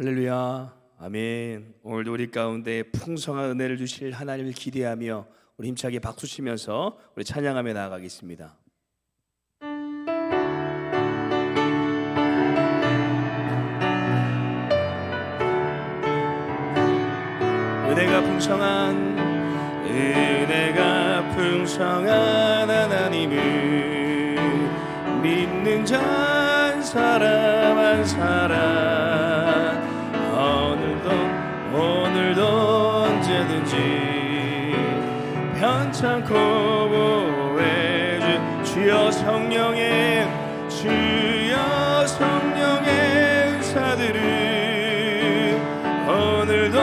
할렐루야, 아멘. 오늘도 우리 가운데 풍성한 은혜를 주실 하나님을 기대하며 우리 힘차게 박수 치면서 우리 찬양하며 나아가겠습니다. 은혜가 풍성한 하나님을 믿는 자 한 사람 한 사람 오늘도 언제든지 편찮고 보호해 주여 성령의 은사들을 오늘도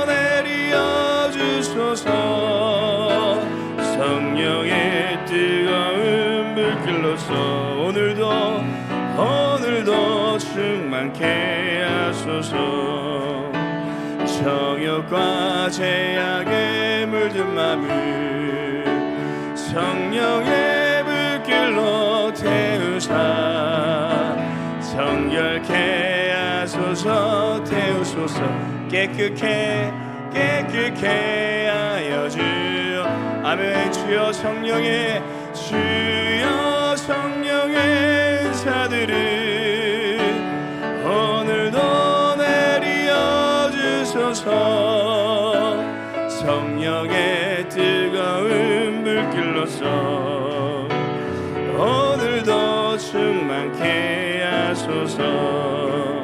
내려 주소서. 성령의 뜨거운 불길로서 오늘도 충만케 하소서. 정욕과 죄악에 물든 마음을 성령의 불길로 태우사 정결케 하소서. 태우소서. 깨끗게 하여 주여. 아멘. 주여 성령의 은사들을 오늘도 내려 주소서. 성령의 뜨거운 불길로서 오늘도 충만케 하소서.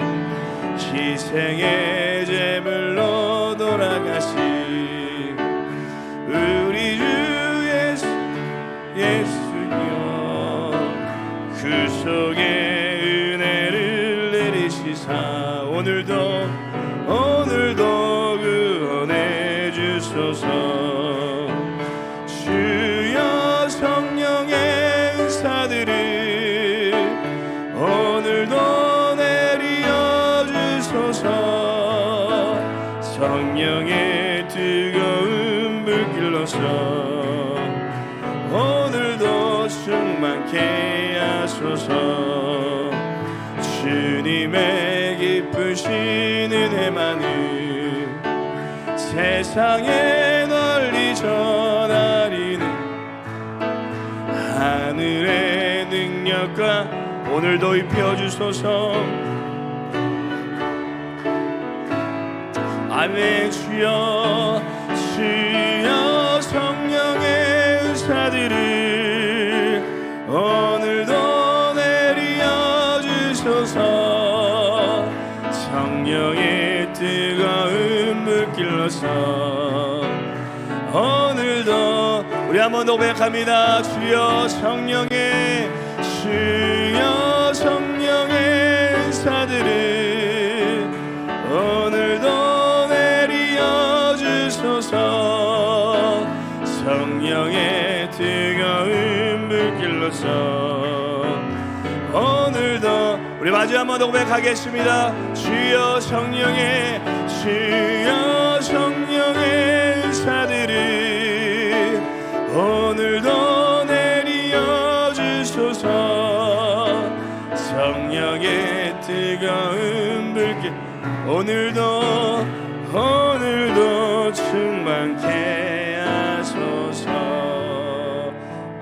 희생의 제물로 돌아가신 우리 주 예수여, 그 속에 은혜를 내리시사 오늘도 구원해 주소서. 주여 성령의 은사들을 오늘도 내려 주소서. 성령의 뜨거운 불길로서 오늘도 충만케 하소서. 주님의 기쁘신 은혜만을 세상에 널리 전하리는 하늘의 능력과 오늘도 입혀주소서. 아멘. 주여 성령의 은사들을 오늘도 내려 주소서. 성령의 뜨거운 불길로서 오늘도 우리 한번 고백합니다. 주여 성령의 은사들을 오늘도 내려 주소서. 성령의 뜨거운 불길로서 오늘도 우리 마지막 한번 더 고백하겠습니다. 주여 성령의 은사들을 오늘도 내려 주소서. 성령의 뜨거운 불길 오늘도 충만케 하소서.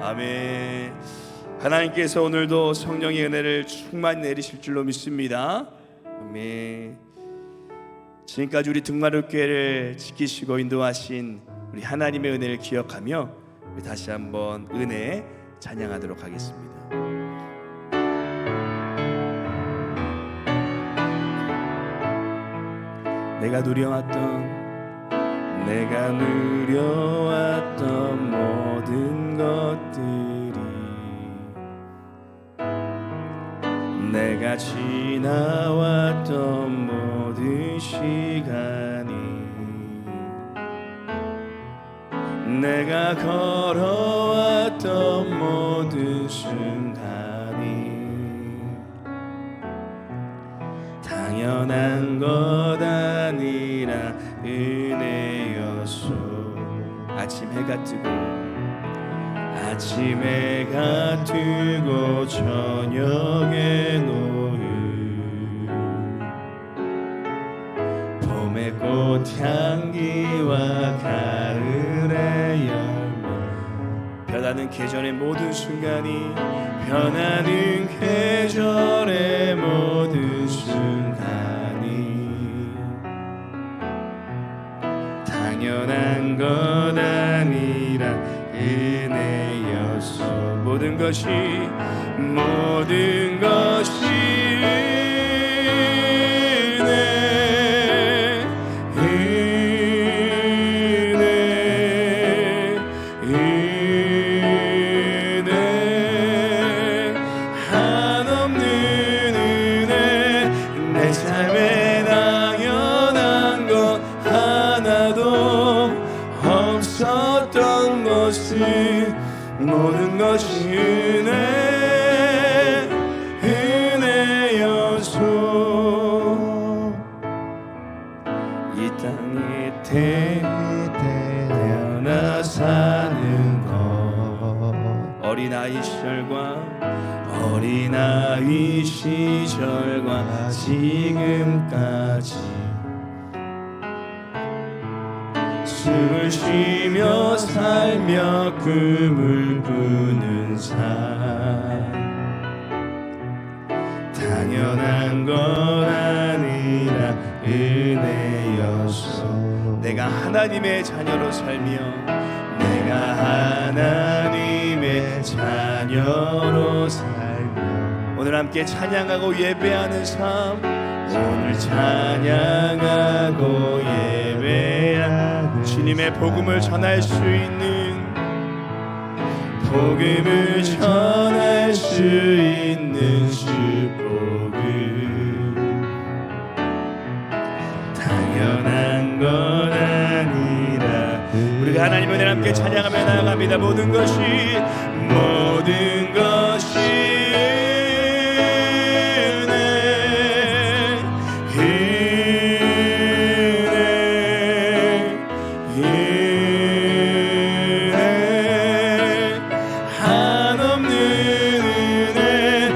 아멘. 하나님께서 오늘도 성령의 은혜를 충만히 내리실 줄로 믿습니다. 아멘. 지금까지 우리 등마룻교회를 지키시고 인도하신 우리 하나님의 은혜를 기억하며 우리 다시 한번 은혜 찬양하도록 하겠습니다. 내가 누려왔던 모든 것들이 내가 지나왔던 모든 시간이 내가 걸어왔던 모든 순간이 당연한 것 아니라 은혜였소. 아침 해가 뜨고 저녁에 노을 꽃향기와 가을의 열매 변하는 계절의 모든 순간이 변하는 계절의 모든 순간이 당연한 것 아니라 은혜여서 모든 것이 한없는 은혜 내 삶에 당연한 것 하나도 없었던 것은 모든 것이 은혜여서 이 땅에 태어나 사는 것 어린아이 시절과 지금까지 숨을 쉬며 살며 꿈을 꾸는 삶 당연한 건 아니라 은혜여서 내가 하나님의 자녀로 살며 내가 하나님의 자녀로 살며 오늘 함께 찬양하고 예배하는 삶 오늘 찬양하고 예배하는 주님의 복음을 전할 수 있는 복음을 전할 수 있는 축복은 당연한 건 아니라 우리가 하나님의 은혜를 함께 찬양하며 나아갑니다. 모든 것이 한없는 은혜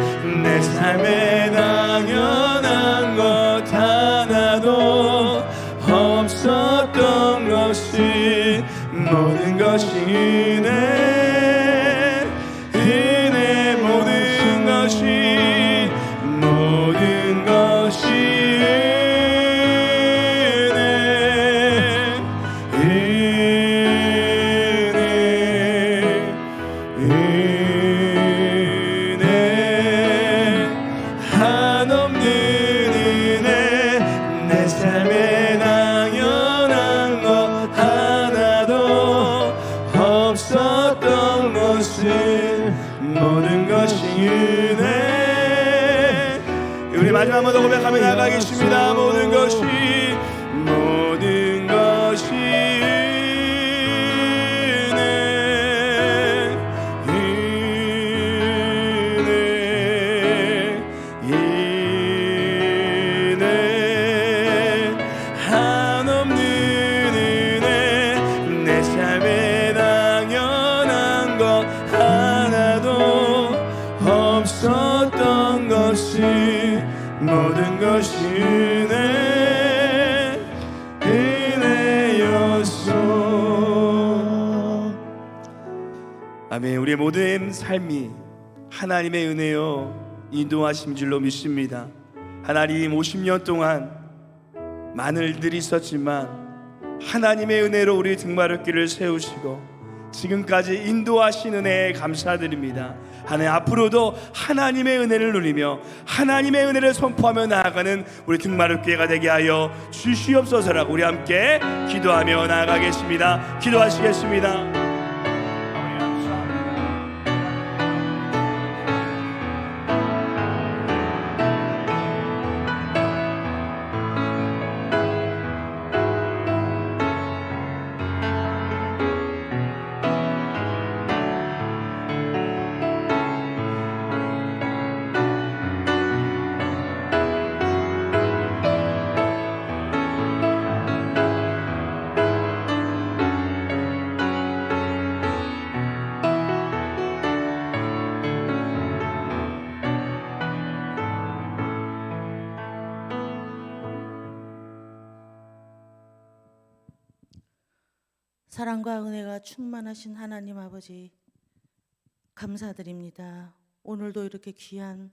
내 삶에 당연한 것 하나도 없었던 것이 모든 것이 은혜 모든 것이 한없는 은혜 내 삶에 당연한 것 하나도 없었던 것은 모든 것이 은혜 우리 마지막 번 더 고백하며 나가겠습니다. 모든 것이 한없는 은혜 내 삶에 당연한 것 하나도 없었던 것이 모든 것이 은혜였소. 아멘. 우리의 모든 삶이 하나님의 은혜요 인도하심 줄로 믿습니다. 하나님 50년 동안 많은 일들이 있었지만 하나님의 은혜로 우리 등마룻길을 세우시고 지금까지 인도하신 은혜에 감사드립니다. 하나님 앞으로도 하나님의 은혜를 누리며 하나님의 은혜를 선포하며 나아가는 우리 등마룻교회가 되게 하여 주시옵소서라고 우리 함께 기도하며 나아가겠습니다. 기도하시겠습니다. 사랑과 은혜가 충만하신 하나님 아버지, 감사드립니다. 오늘도 이렇게 귀한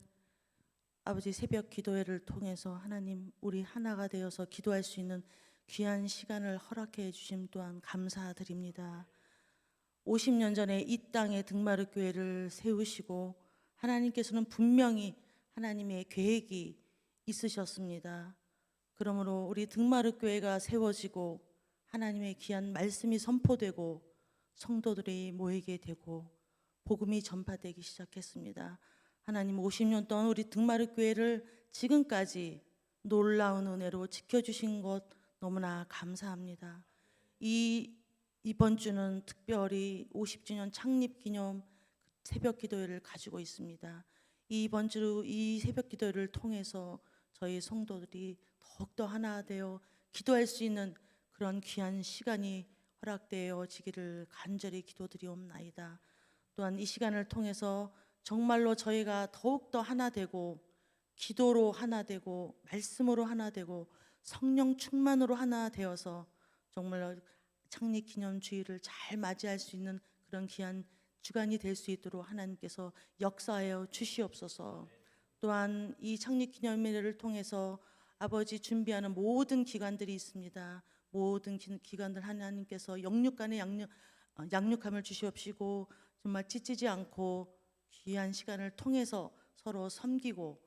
아버지 새벽 기도회를 통해서 하나님 우리 하나가 되어서 기도할 수 있는 귀한 시간을 허락해 주심 또한 감사드립니다. 50년 전에 이 땅에 등마루 교회를 세우시고 하나님께서는 분명히 하나님의 계획이 있으셨습니다. 그러므로 우리 등마루 교회가 세워지고 하나님의 귀한 말씀이 선포되고 성도들이 모이게 되고 복음이 전파되기 시작했습니다. 하나님 50년 동안 우리 등마루 교회를 지금까지 놀라운 은혜로 지켜주신 것 너무나 감사합니다. 이번 주는 특별히 50주년 창립 기념 새벽 기도회를 가지고 있습니다. 이번 주 이 새벽 기도회를 통해서 저희 성도들이 더욱더 하나 되어 기도할 수 있는 그런 귀한 시간이 허락되어지기를 간절히 기도드리옵나이다. 또한 이 시간을 통해서 정말로 저희가 더욱더 하나 되고 기도로 하나 되고 말씀으로 하나 되고 성령 충만으로 하나 되어서 정말로 창립 기념 주일을 잘 맞이할 수 있는 그런 귀한 주간이 될 수 있도록 하나님께서 역사하여 주시옵소서. 또한 이 창립 기념일을 통해서 아버지 준비하는 모든 기관들이 있습니다. 모든 기관들 하나님께서 영육간의 양육함을 주시옵시고 정말 지치지 않고 귀한 시간을 통해서 서로 섬기고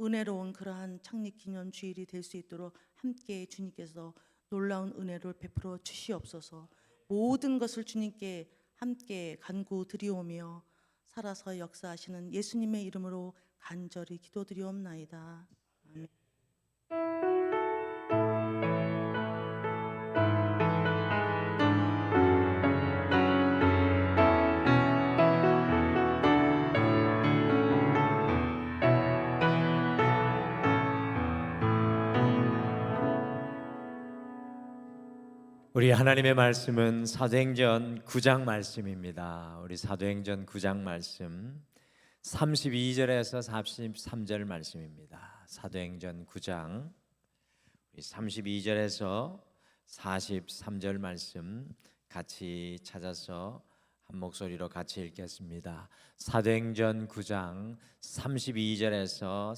은혜로운 그러한 창립 기념 주일이 될 수 있도록 함께 주님께서 놀라운 은혜를 베풀어 주시옵소서. 모든 것을 주님께 함께 간구 드리오며 살아서 역사하시는 예수님의 이름으로 간절히 기도드리옵나이다. 아멘. 우리 하나님의 말씀은 사도행전 9장 말씀입니다. 우리 사도행전 9장 말씀 32절에서 43절 말씀입니다. 사도행전 9장 32절에서 43절 말씀 같이 찾아서 한 목소리로 같이 읽겠습니다. 사도행전 9장 32절에서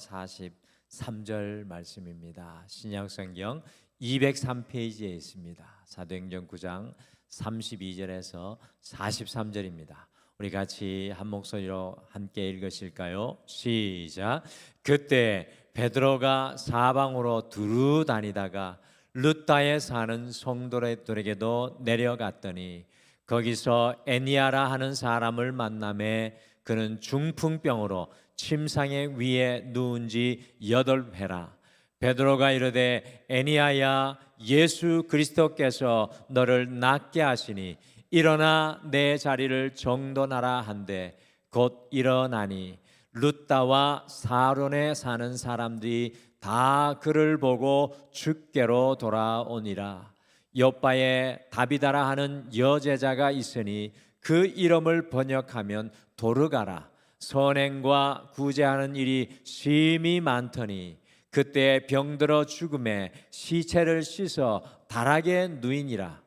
43절 말씀입니다. 신약성경 203페이지에 있습니다. 사도행전 9장 32절에서 43절입니다. 우리 같이 한 목소리로 함께 읽으실까요? 시작. 그때 베드로가 사방으로 두루 다니다가 룻다에 사는 성도들에게도 내려갔더니 거기서 애니아라 하는 사람을 만나매 그는 중풍병으로 침상에 위에 누운 지 8회라. 베드로가 이르되 애니아야 예수 그리스도께서 너를 낫게 하시니 일어나 내 자리를 정돈하라 한데 곧 일어나니 룻다와 사론에 사는 사람들이 다 그를 보고 주께로 돌아오니라. 요바에 다비다라 하는 여제자가 있으니 그 이름을 번역하면 도르가라. 선행과 구제하는 일이 심히 많더니 그때 병들어 죽음에 시체를 씻어 다락에 누이니라.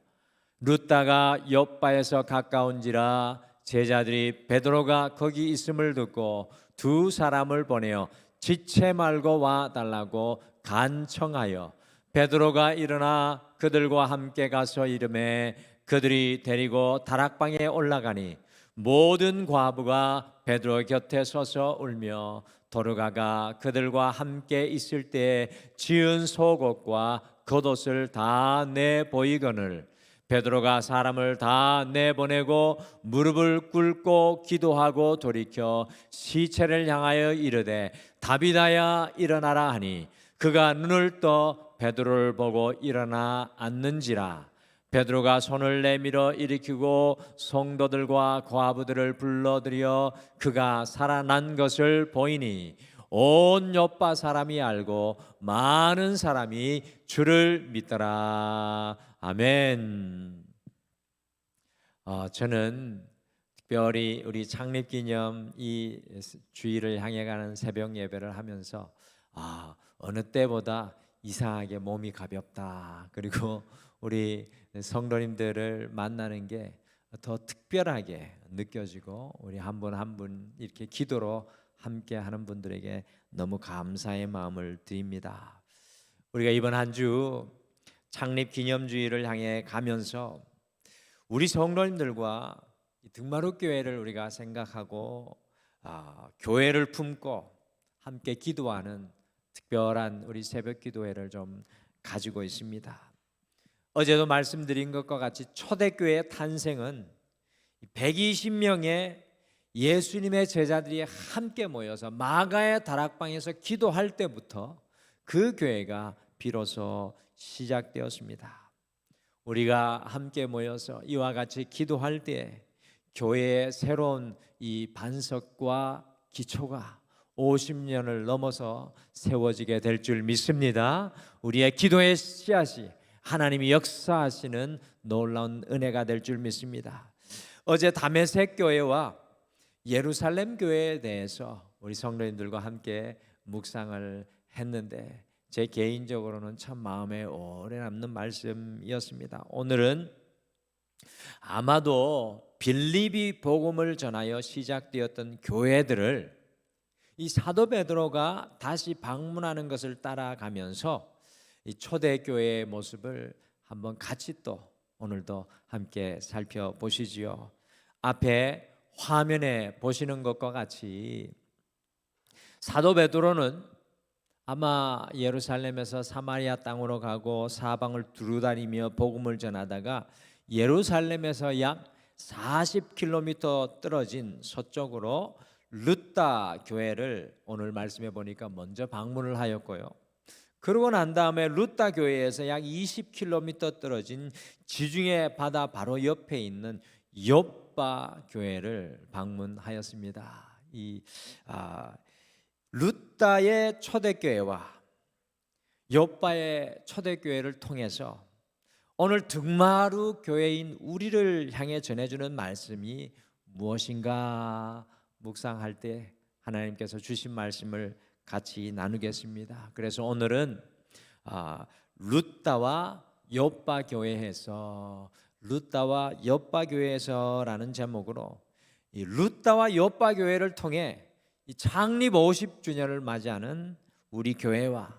룻다가 요바에서 가까운지라 제자들이 베드로가 거기 있음을 듣고 두 사람을 보내어 지체 말고 와 달라고 간청하여 베드로가 일어나 그들과 함께 가서 이르매 그들이 데리고 다락방에 올라가니 모든 과부가 베드로 곁에 서서 울며 도르가가 그들과 함께 있을 때 지은 속옷과 겉옷을 다 내보이거늘 베드로가 사람을 다 내보내고 무릎을 꿇고 기도하고 돌이켜 시체를 향하여 이르되 다비다야 일어나라 하니 그가 눈을 떠 베드로를 보고 일어나 앉는지라. 베드로가 손을 내밀어 일으키고 성도들과 과부들을 불러들여 그가 살아난 것을 보이니 온 요파 사람이 알고 많은 사람이 주를 믿더라. 아멘. 저는 특별히 우리 창립기념 이 주일을 향해 가는 새벽 예배를 하면서 어느 때보다 이상하게 몸이 가볍다. 그리고 우리 성도님들을 만나는 게 더 특별하게 느껴지고 우리 한 분 한 분 이렇게 기도로 함께 하는 분들에게 너무 감사의 마음을 드립니다. 우리가 이번 한 주 창립 기념주일을 향해 가면서 우리 성도님들과 등마루 교회를 우리가 생각하고 교회를 품고 함께 기도하는 특별한 우리 새벽 기도회를 좀 가지고 있습니다. 어제도 말씀드린 것과 같이 초대교회의 탄생은 120명의 예수님의 제자들이 함께 모여서 마가의 다락방에서 기도할 때부터 그 교회가 비로소 시작되었습니다. 우리가 함께 모여서 이와 같이 기도할 때 교회의 새로운 이 반석과 기초가 50년을 넘어서 세워지게 될 줄 믿습니다. 우리의 기도의 씨앗이 하나님이 역사하시는 놀라운 은혜가 될 줄 믿습니다. 어제 다메섹 교회와 예루살렘 교회에 대해서 우리 성도님들과 함께 묵상을 했는데 제 개인적으로는 참 마음에 오래 남는 말씀이었습니다. 오늘은 아마도 빌립이 복음을 전하여 시작되었던 교회들을 이 사도 베드로가 다시 방문하는 것을 따라가면서 이 초대교회의 모습을 한번 같이 또 오늘도 함께 살펴보시지요. 앞에 화면에 보시는 것과 같이 사도 베드로는 아마 예루살렘에서 사마리아 땅으로 가고 사방을 두루다니며 복음을 전하다가 예루살렘에서 약 40km 떨어진 서쪽으로 룻다 교회를 오늘 말씀해 보니까 먼저 방문을 하였고요. 그러고 난 다음에 룻다 교회에서 약 20km 떨어진 지중해 바다 바로 옆에 있는 욥바 교회를 방문하였습니다. 이 룻다의 초대교회와 욥바의 초대교회를 통해서 오늘 등마루 교회인 우리를 향해 전해주는 말씀이 무엇인가 묵상할 때 하나님께서 주신 말씀을 같이 나누겠습니다. 그래서 오늘은 룻다와 욥바 교회에서 룻다와 욥바 교회에서라는 제목으로 이 룻다와 욥바 교회를 통해 이 창립 50주년을 맞이하는 우리 교회와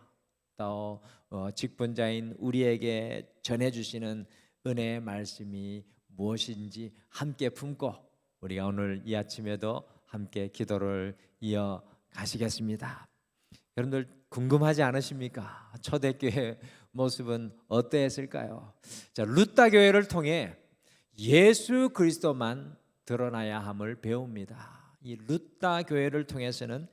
또 직분자인 우리에게 전해주시는 은혜의 말씀이 무엇인지 함께 품고 우리가 오늘 이 아침에도 함께 기도를 이어가시겠습니다. 여러분들 궁금하지 않으십니까? 초대교회 모습은 어떠했을까요? 자, 룻다 교회를 통해 예수 그리스도만 드러나야 함을 배웁니다. 이 룻다 교회를 통해서는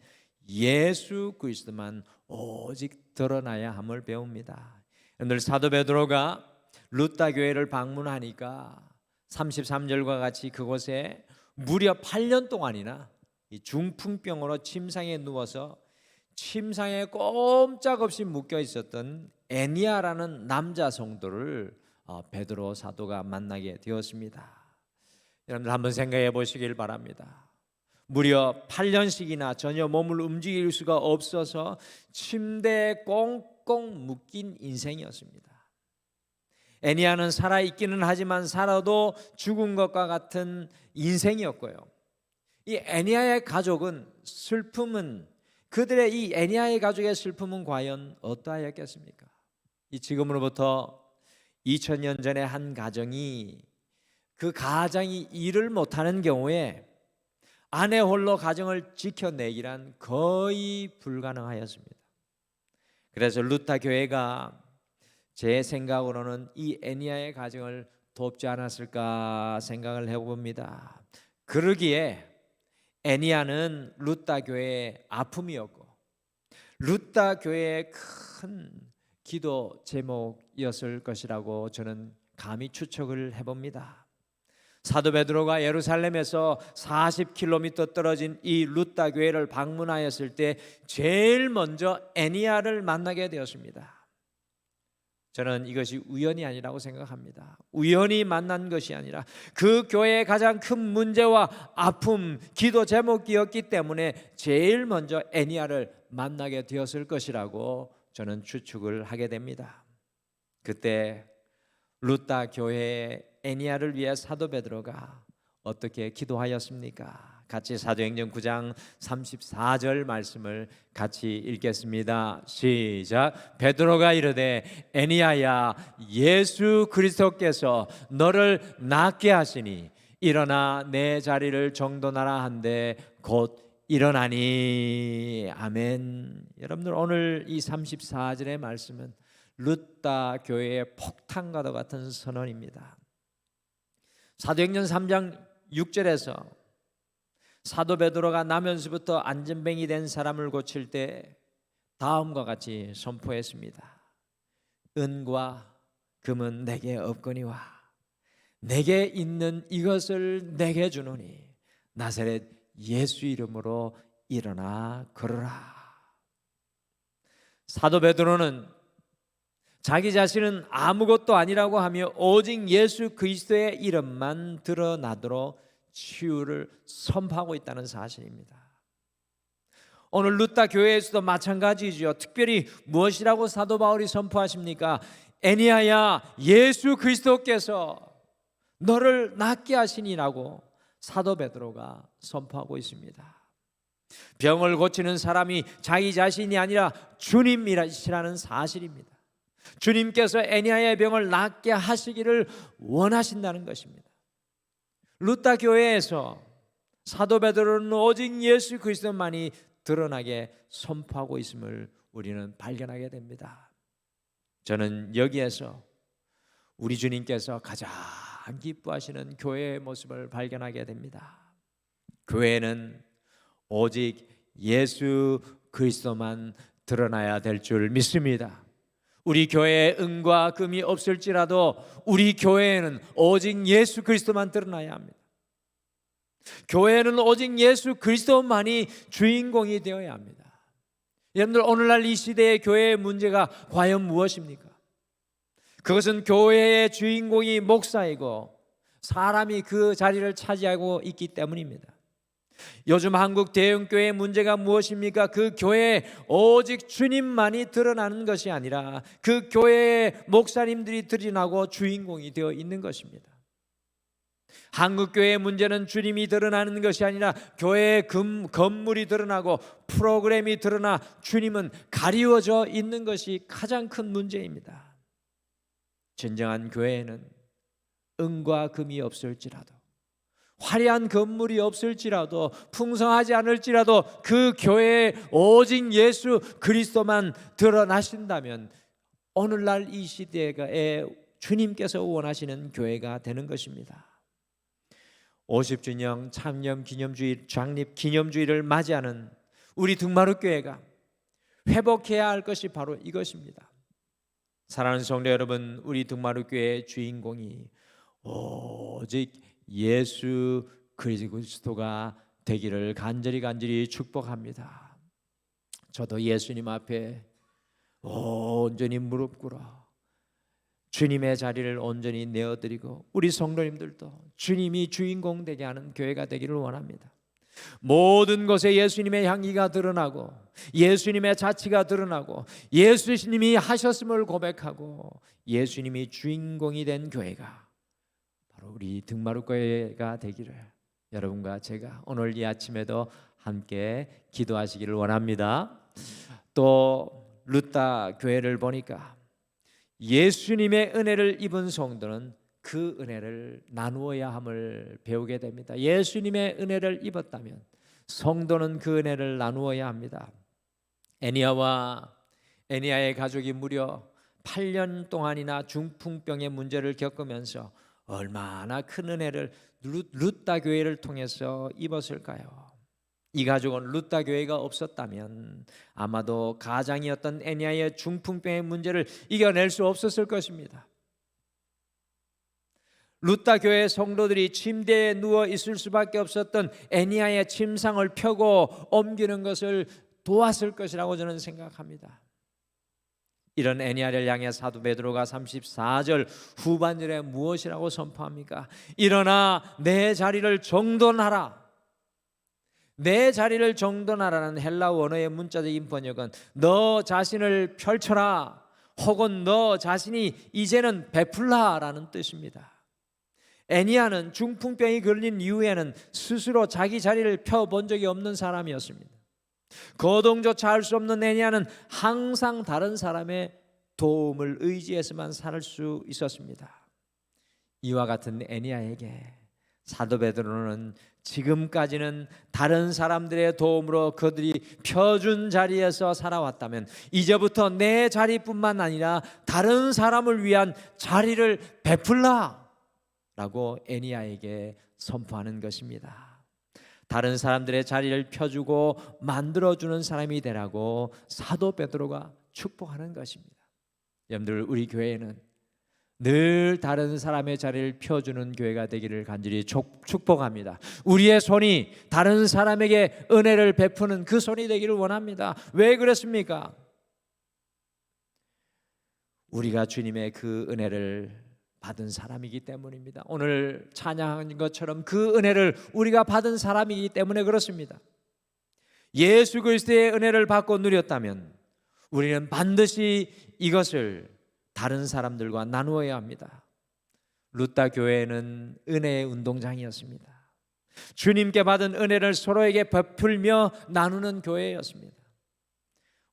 예수 그리스도만 오직 드러나야 함을 배웁니다. 오늘 사도 베드로가 룻다 교회를 방문하니까 33절과 같이 그곳에 무려 8년 동안이나 이 중풍병으로 침상에 누워서 침상에 꼼짝없이 묶여 있었던 애니아라는 남자 성도를 베드로 사도가 만나게 되었습니다. 여러분들 한번 생각해 보시길 바랍니다. 무려 8년씩이나 전혀 몸을 움직일 수가 없어서 침대에 꽁꽁 묶인 인생이었습니다. 애니아는 살아있기는 하지만 살아도 죽은 것과 같은 인생이었고요. 이 애니아의 가족은 그들의 이 애니아의 가족의 슬픔은 과연 어떠하였겠습니까? 이 지금으로부터 2000년 전에 한 가정이 그 가장이 일을 못하는 경우에 아내 홀로 가정을 지켜내기란 거의 불가능하였습니다. 그래서 룻다 교회가 제 생각으로는 이 애니아의 가정을 돕지 않았을까 생각을 해봅니다. 그러기에 애니아는 룻다 교회의 아픔이었고 룻다 교회의 큰 기도 제목이었을 것이라고 저는 감히 추측을 해봅니다. 사도 베드로가 예루살렘에서 40km 떨어진 이 룻다 교회를 방문하였을 때 제일 먼저 애니아를 만나게 되었습니다. 저는 이것이 우연이 아니라고 생각합니다. 우연히 만난 것이 아니라 그 교회의 가장 큰 문제와 아픔, 기도 제목이었기 때문에 제일 먼저 애니아를 만나게 되었을 것이라고 저는 추측을 하게 됩니다. 그때 루다 교회의 애니야를 위해 사도 베드로가 어떻게 기도하였습니까? 같이 사도행전 9장 34절 말씀을 같이 읽겠습니다. 시작. 베드로가 이르되 애니야야, 예수 그리스도께서 너를 낫게 하시니 일어나 내 자리를 정돈하라 한데 곧 일어나니. 아멘. 여러분들, 오늘 이 34절의 말씀은 루다 교회의 폭탄과도 같은 선언입니다. 사도행전 3장 6절에서 사도 베드로가 나면서부터 안전뱅이 된 사람을 고칠 때 다음과 같이 선포했습니다. 은과 금은 내게 없거니와 내게 있는 이것을 내게 주노니 나사렛 예수 이름으로 일어나 걸으라. 사도 베드로는 자기 자신은 아무것도 아니라고 하며 오직 예수 그리스도의 이름만 드러나도록 치유를 선포하고 있다는 사실입니다. 오늘 루다 교회에서도 마찬가지죠. 특별히 무엇이라고 사도 바울이 선포하십니까? 애니야야, 예수 그리스도께서 너를 낫게 하시니라고 사도 베드로가 선포하고 있습니다. 병을 고치는 사람이 자기 자신이 아니라 주님이라는 사실입니다. 주님께서 애니야의 병을 낫게 하시기를 원하신다는 것입니다. 루다 교회에서 사도 베드로는 오직 예수 그리스도만이 드러나게 선포하고 있음을 우리는 발견하게 됩니다. 저는 여기에서 우리 주님께서 가장 기뻐하시는 교회의 모습을 발견하게 됩니다. 교회는 오직 예수 그리스도만 드러나야 될 줄 믿습니다. 우리 교회에 은과 금이 없을지라도 우리 교회에는 오직 예수 그리스도만 드러나야 합니다. 교회는 오직 예수 그리스도만이 주인공이 되어야 합니다. 여러분들, 오늘날 이 시대의 교회의 문제가 과연 무엇입니까? 그것은 교회의 주인공이 목사이고 사람이 그 자리를 차지하고 있기 때문입니다. 요즘 한국 대형교회의 문제가 무엇입니까? 그 교회에 오직 주님만이 드러나는 것이 아니라 그 교회의 목사님들이 드러나고 주인공이 되어 있는 것입니다. 한국교회의 문제는 주님이 드러나는 것이 아니라 교회의 건물이 드러나고 프로그램이 드러나 주님은 가리워져 있는 것이 가장 큰 문제입니다. 진정한 교회에는 은과 금이 없을지라도, 화려한 건물이 없을지라도, 풍성하지 않을지라도 그 교회에 오직 예수 그리스도만 드러나신다면 오늘날 이 시대에 주님께서 원하시는 교회가 되는 것입니다. 50주년 창립 기념주의, 창립 기념주의를 맞이하는 우리 등마루 교회가 회복해야 할 것이 바로 이것입니다. 사랑하는 성도 여러분, 우리 등마루 교회의 주인공이 오직 예수 그리스도가 되기를 간절히 축복합니다. 저도 예수님 앞에 온전히 무릎 꿇어 주님의 자리를 온전히 내어드리고 우리 성도님들도 주님이 주인공 되게 하는 교회가 되기를 원합니다. 모든 것에 예수님의 향기가 드러나고 예수님의 자치가 드러나고 예수님이 하셨음을 고백하고 예수님이 주인공이 된 교회가 바로 우리 등마루 교회가 되기를 여러분과 제가 오늘 이 아침에도 함께 기도하시기를 원합니다. 또 루다 교회를 보니까 예수님의 은혜를 입은 성도는 그 은혜를 나누어야 함을 배우게 됩니다. 예수님의 은혜를 입었다면 성도는 그 은혜를 나누어야 합니다. 애니야와 애니야의 가족이 무려 8년 동안이나 중풍병의 문제를 겪으면서 얼마나 큰 은혜를 루다 교회를 통해서 입었을까요? 이 가족은 루다 교회가 없었다면 아마도 가장이었던 애니야의 중풍병의 문제를 이겨낼 수 없었을 것입니다. 루다 교회 성도들이 침대에 누워 있을 수밖에 없었던 애니야의 침상을 펴고 옮기는 것을 도왔을 것이라고 저는 생각합니다. 이런 애니야를 향해 사도 베드로가 34절 후반절에 무엇이라고 선포합니까? 일어나 내 자리를 정돈하라. 내 자리를 정돈하라는 헬라 원어의 문자적인 번역은 너 자신을 펼쳐라, 혹은 너 자신이 이제는 베풀라라는 뜻입니다. 애니야는 중풍병이 걸린 이후에는 스스로 자기 자리를 펴본 적이 없는 사람이었습니다. 거동조차 할 수 없는 애니야는 항상 다른 사람의 도움을 의지해서만 살 수 있었습니다. 이와 같은 애니야에게 사도 베드로는 지금까지는 다른 사람들의 도움으로 그들이 펴준 자리에서 살아왔다면 이제부터 내 자리뿐만 아니라 다른 사람을 위한 자리를 베풀라 라고 애니야에게 선포하는 것입니다. 다른 사람들의 자리를 펴주고 만들어주는 사람이 되라고 사도 베드로가 축복하는 것입니다. 여러분들, 우리 교회는 늘 다른 사람의 자리를 펴주는 교회가 되기를 간절히 축복합니다. 우리의 손이 다른 사람에게 은혜를 베푸는 그 손이 되기를 원합니다. 왜 그렇습니까? 우리가 주님의 그 은혜를 받은 사람이기 때문입니다. 오늘 찬양한 것처럼 그 은혜를 우리가 받은 사람이기 때문에 그렇습니다. 예수 그리스도의 은혜를 받고 누렸다면 우리는 반드시 이것을 다른 사람들과 나누어야 합니다. 루타 교회는 은혜의 운동장이었습니다. 주님께 받은 은혜를 서로에게 베풀며 나누는 교회였습니다.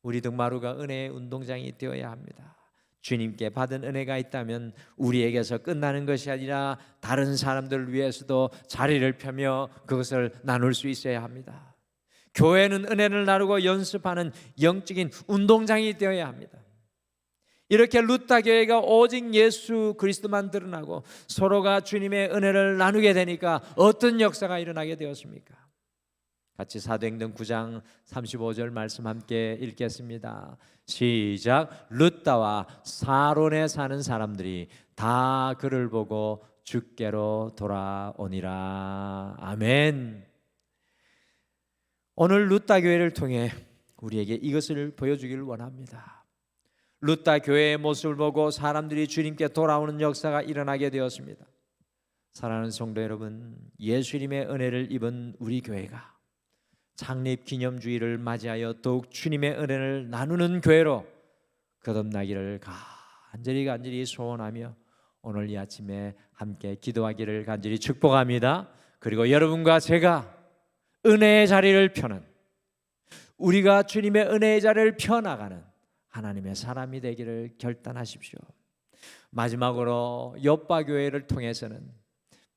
우리 등마루가 은혜의 운동장이 되어야 합니다. 주님께 받은 은혜가 있다면 우리에게서 끝나는 것이 아니라 다른 사람들을 위해서도 자리를 펴며 그것을 나눌 수 있어야 합니다. 교회는 은혜를 나누고 연습하는 영적인 운동장이 되어야 합니다. 이렇게 루타 교회가 오직 예수 그리스도만 드러나고 서로가 주님의 은혜를 나누게 되니까 어떤 역사가 일어나게 되었습니까? 같이 사도행전 9장 35절 말씀 함께 읽겠습니다. 시작. 루타와 사론에 사는 사람들이 다 그를 보고 주께로 돌아오니라. 아멘. 오늘 루타 교회를 통해 우리에게 이것을 보여주기를 원합니다. 루타 교회의 모습을 보고 사람들이 주님께 돌아오는 역사가 일어나게 되었습니다. 사랑하는 성도 여러분, 예수님의 은혜를 입은 우리 교회가 창립 기념주의를 맞이하여 더욱 주님의 은혜를 나누는 교회로 거듭나기를 간절히 소원하며 오늘 이 아침에 함께 기도하기를 간절히 축복합니다. 그리고 여러분과 제가 은혜의 자리를 펴는, 우리가 주님의 은혜의 자리를 펴나가는 하나님의 사람이 되기를 결단하십시오. 마지막으로 요빠 교회를 통해서는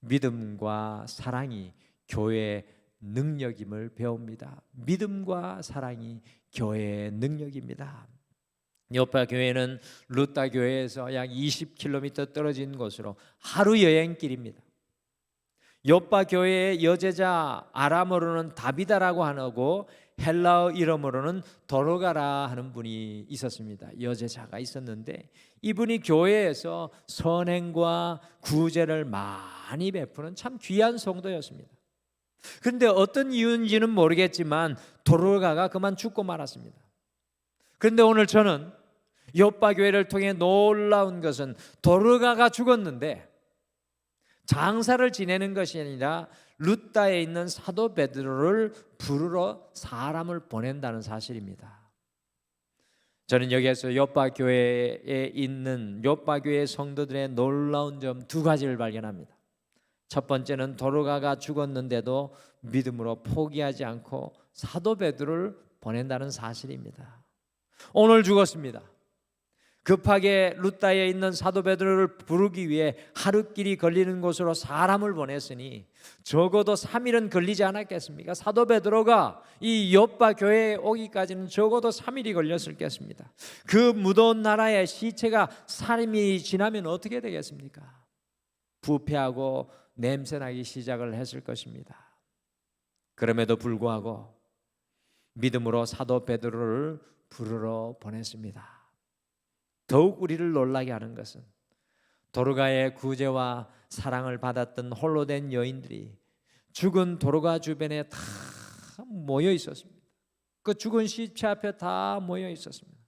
믿음과 사랑이 교회의 능력임을 배웁니다. 믿음과 사랑이 교회의 능력입니다. 요파 교회는 루타 교회에서 약 20km 떨어진 곳으로 하루 여행길입니다. 요파 교회의 여제자 아람어로는 다비다라고 하고 헬라어 이름으로는 도르가라 하는 분이 있었습니다. 여제자가 있었는데 이분이 교회에서 선행과 구제를 많이 베푸는 참 귀한 성도였습니다. 그런데 어떤 이유인지는 모르겠지만 도르가가 그만 죽고 말았습니다. 그런데 오늘 저는 요빠 교회를 통해 놀라운 것은 도르가가 죽었는데 장사를 지내는 것이 아니라 루타에 있는 사도 베드로를 부르러 사람을 보낸다는 사실입니다. 저는 여기에서 요빠 교회에 있는 요빠 교회 성도들의 놀라운 점 두 가지를 발견합니다. 첫 번째는 도르가가 죽었는데도 믿음으로 포기하지 않고 사도 베드로를 보낸다는 사실입니다. 오늘 죽었습니다. 급하게 루타에 있는 사도 베드로를 부르기 위해 하루길이 걸리는 곳으로 사람을 보냈으니 적어도 3일은 걸리지 않았겠습니까? 사도 베드로가 이 요빠 교회에 오기까지는 적어도 3일이 걸렸을 것입니다. 그 무더운 나라의 시체가 3일이 지나면 어떻게 되겠습니까? 부패하고 냄새나기 시작을 했을 것입니다. 그럼에도 불구하고 믿음으로 사도 베드로를 부르러 보냈습니다. 더욱 우리를 놀라게 하는 것은 도르가의 구제와 사랑을 받았던 홀로 된 여인들이 죽은 도르가 주변에 다 모여 있었습니다. 그 죽은 시체 앞에 다 모여 있었습니다.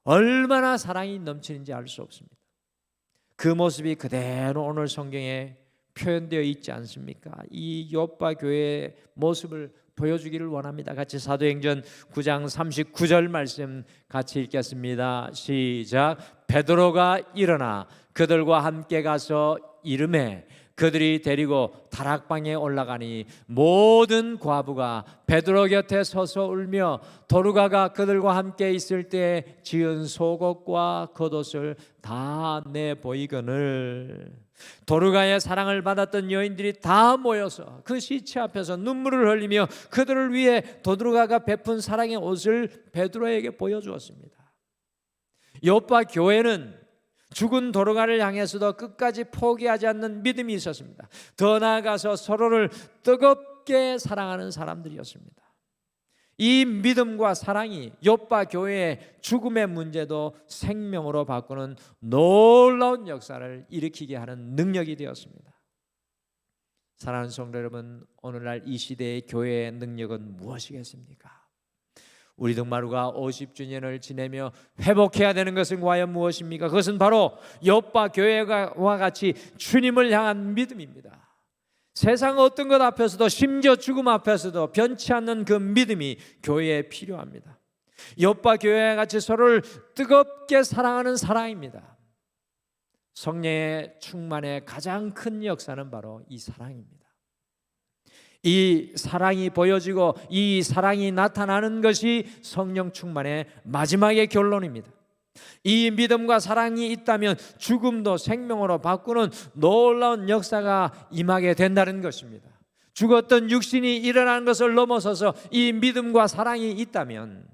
얼마나 사랑이 넘치는지 알 수 없습니다. 그 모습이 그대로 오늘 성경에 표현되어 있지 않습니까? 이 요빠 교회의 모습을 보여주기를 원합니다. 같이 사도행전 9장 39절 말씀 같이 읽겠습니다. 시작. 베드로가 일어나 그들과 함께 가서 이르매 그들이 데리고 다락방에 올라가니 모든 과부가 베드로 곁에 서서 울며 도르가가 그들과 함께 있을 때 지은 속옷과 겉옷을 다 내보이거늘. 도르가의 사랑을 받았던 여인들이 다 모여서 그 시체 앞에서 눈물을 흘리며 그들을 위해 도르가가 베푼 사랑의 옷을 베드로에게 보여주었습니다. 요파 교회는 죽은 도르가를 향해서도 끝까지 포기하지 않는 믿음이 있었습니다. 더 나아가서 서로를 뜨겁게 사랑하는 사람들이었습니다. 이 믿음과 사랑이 요파 교회의 죽음의 문제도 생명으로 바꾸는 놀라운 역사를 일으키게 하는 능력이 되었습니다. 사랑하는 성도 여러분, 오늘날 이 시대의 교회의 능력은 무엇이겠습니까? 우리 등마루가 50주년을 지내며 회복해야 되는 것은 과연 무엇입니까? 그것은 바로 요파 교회와 같이 주님을 향한 믿음입니다. 세상 어떤 것 앞에서도, 심지어 죽음 앞에서도 변치 않는 그 믿음이 교회에 필요합니다. 요파 교회와 같이 서로를 뜨겁게 사랑하는 사랑입니다. 성령의 충만의 가장 큰 역사는 바로 이 사랑입니다. 이 사랑이 보여지고 이 사랑이 나타나는 것이 성령 충만의 마지막의 결론입니다. 이 믿음과 사랑이 있다면 죽음도 생명으로 바꾸는 놀라운 역사가 임하게 된다는 것입니다. 죽었던 육신이 일어나는 것을 넘어서서 이 믿음과 사랑이 있다면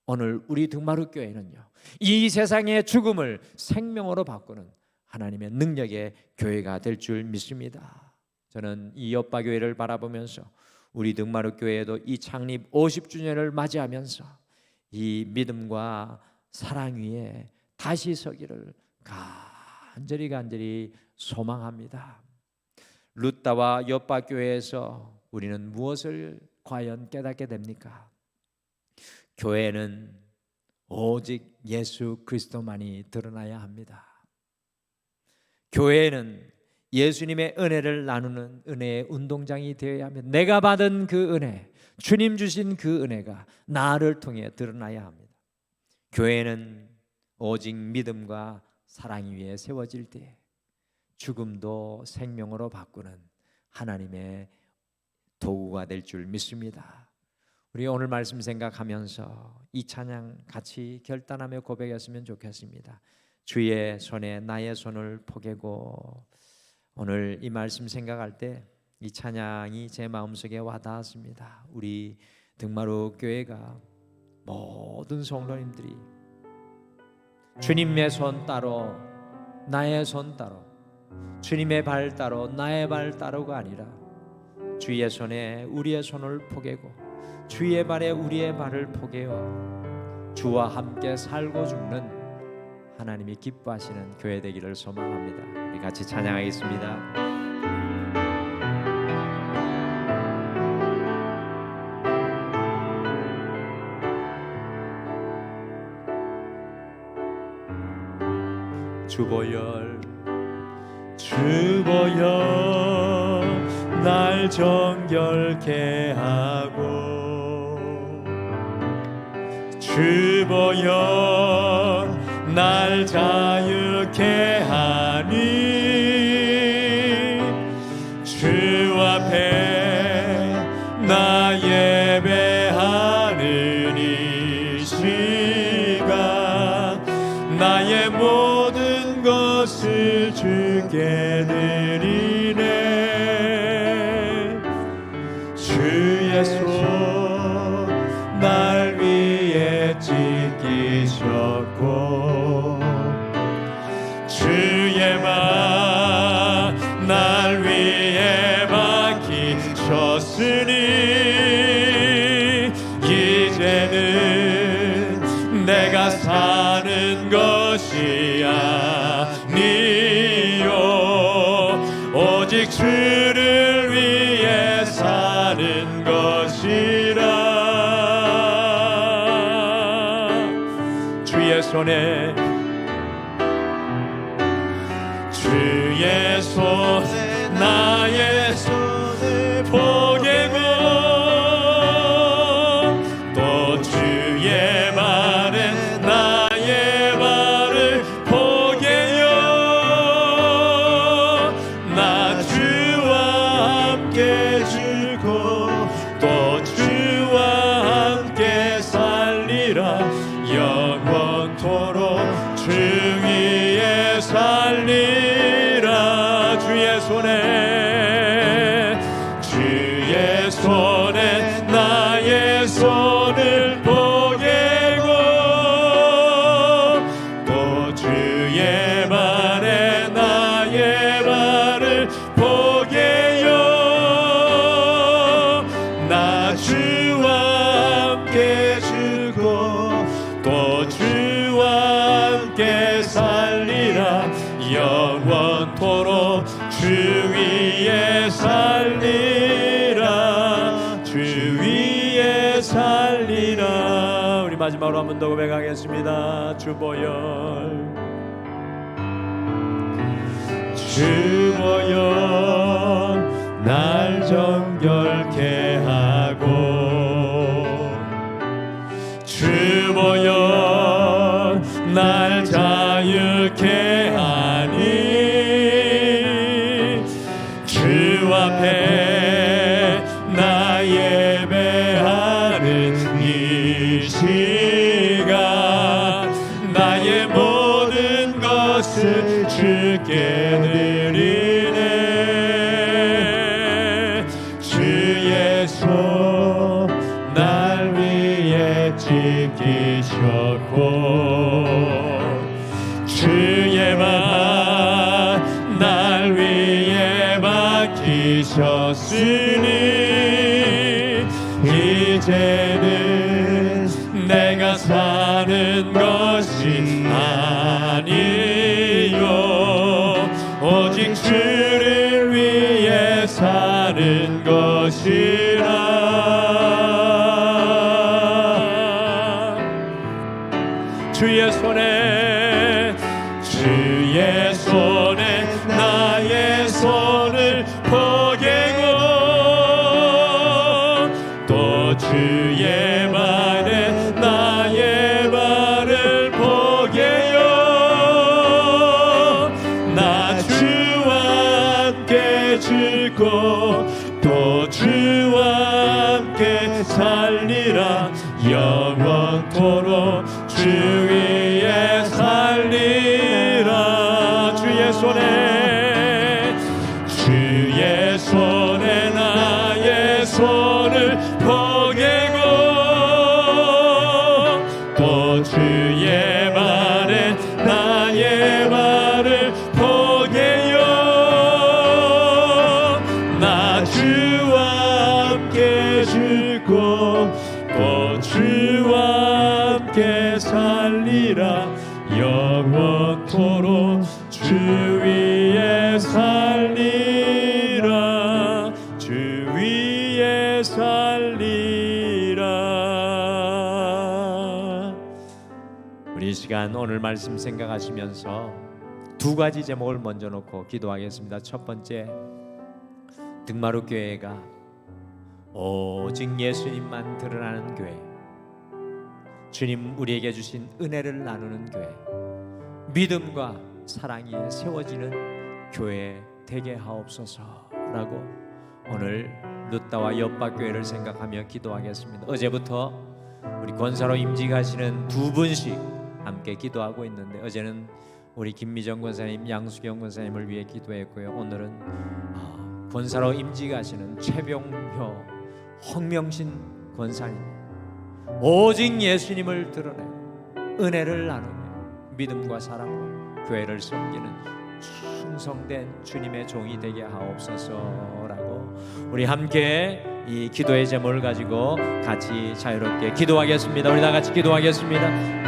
오늘 우리 등마루 교회는요, 이 세상의 죽음을 생명으로 바꾸는 하나님의 능력의 교회가 될 줄 믿습니다. 저는 이 요파 교회를 바라보면서 우리 등마루 교회에도 이 창립 50주년을 맞이하면서 이 믿음과 사랑 위에 다시 서기를 간절히 소망합니다. 루다와 요파 교회에서 우리는 무엇을 과연 깨닫게 됩니까? 교회는 오직 예수 그리스도만이 드러나야 합니다. 교회는 예수님의 은혜를 나누는 은혜의 운동장이 되어야 합니다. 내가 받은 그 은혜, 주님 주신 그 은혜가 나를 통해 드러나야 합니다. 교회는 오직 믿음과 사랑 위에 세워질 때 죽음도 생명으로 바꾸는 하나님의 도구가 될 줄 믿습니다. 우리 오늘 말씀 생각하면서 이 찬양 같이 결단하며 고백했으면 좋겠습니다. 주의 손에 나의 손을 포개고. 오늘 이 말씀 생각할 때 이 찬양이 제 마음속에 와닿았습니다. 우리 등마루 교회가 모든 성도님들이 주님의 손 따로 나의 손 따로, 주님의 발 따로 나의 발 따로가 아니라 주의 손에 우리의 손을 포개고 주의 발에 우리의 발을 포개어 주와 함께 살고 죽는 하나님이 기뻐하시는 교회 되기를 소망합니다. 우리 같이 찬양하겠습니다. 주보혈 날 정결케 하고, 주보혈 날 자유케 하니, 주 앞에 나 예배하는 이 시간 나의 모든 것을 주께 드리네. 주의 손 날 위에 지키셨고 주의 말 날 위에 박히셨으니 이제는 내가 사는 것이 아니요 오직 주를 위해 사는 것이라. 주의 손에 주의 손에 나의 손을 포개고 영원토록 주 위에 살리라. 주의 손에 나의 손을 포개고 또 주의 발에 나의 발을 포개요. 나 주와 함께 죽고 또 주와 함께 살리라. 영원토록 주 위에 살리라. 주 위에 살리라. 우리 마지막으로 한 번 더 고백하겠습니다. 주보혈 날 정결케 하고 주보혈 날 자유케 하니 주 앞에 나 예배하는 이 시간 나의 모든 것을 주께 드리네. 주의 손 날 위에 지키셨고 주의 발 날 위에 박히셨으니 이제는 내가 사는 것이 아니요 오직 주를 위해 사는 것이라. 주의 손에 나의 손을 포개고 또 주의 발에 나의 발을 포개요. 나 주와 함께 죽고 또 주와 함께 살리라. 영원토록 주 위에 살리라. 주의 손에 나의 손을 포개고 또 주의 발에 나의 발을 포개요. 나 주와 함께 죽고 또 주와 함께 살리라. 영원토록 주 위에 살리라. 주 위에 살리라. 우리 이 시간 오늘 말씀 생각하시면서 두 가지 제목을 먼저 놓고 기도하겠습니다. 첫 번째, 등마루 교회가 오직 예수님만 드러나는 교회, 주님 우리에게 주신 은혜를 나누는 교회, 믿음과 사랑이 세워지는 교회 되게 하옵소서라고 오늘 룻다와 옆박교회를 생각하며 기도하겠습니다. 어제부터 우리 권사로 임직하시는 두 분씩 함께 기도하고 있는데, 어제는 우리 김미정 권사님, 양수경 권사님을 위해 기도했고요. 오늘은 권사로 임직하시는 최병효, 홍명신 권사님, 오직 예수님을 드러내고 은혜를 나누며 믿음과 사랑으로 교회를 섬기는 충성된 주님의 종이 되게 하옵소서라고 우리 함께 이 기도의 제목을 가지고 같이 자유롭게 기도하겠습니다. 우리 다 같이 기도하겠습니다.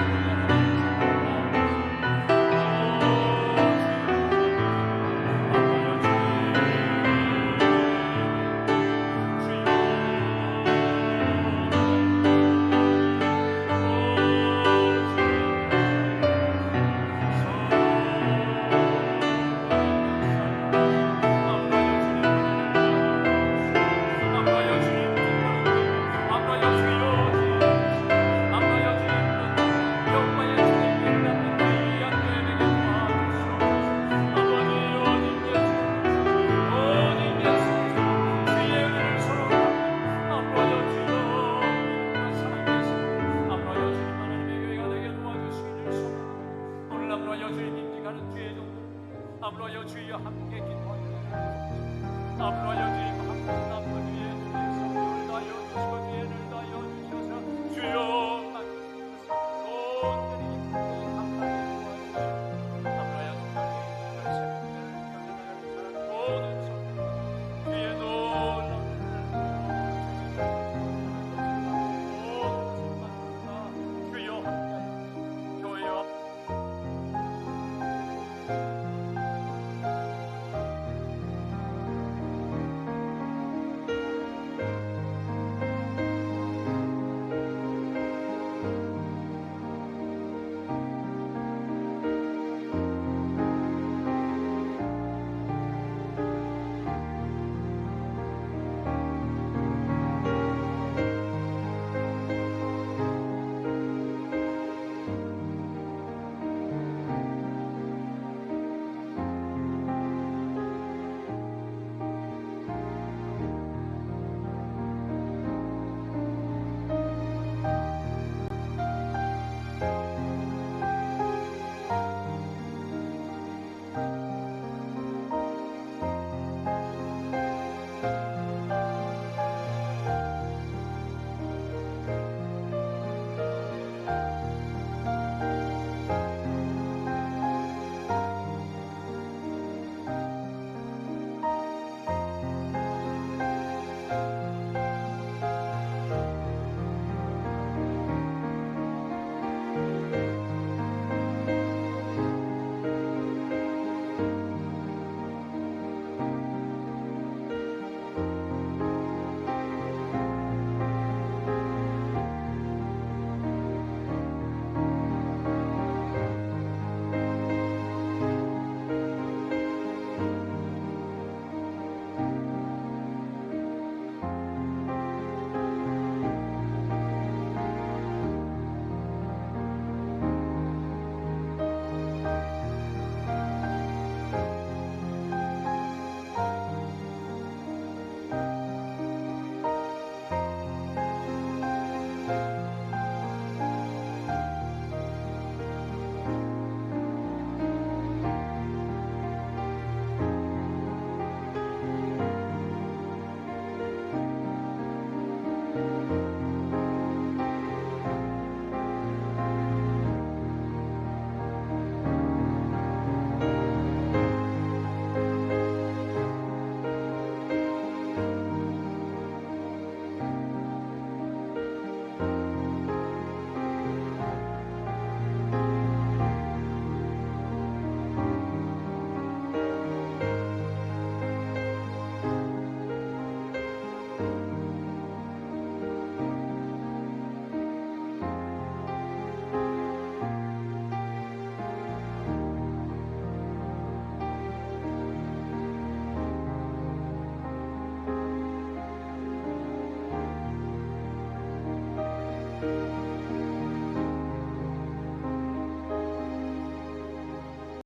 아버지 주여 함께 기도합니다. 아버지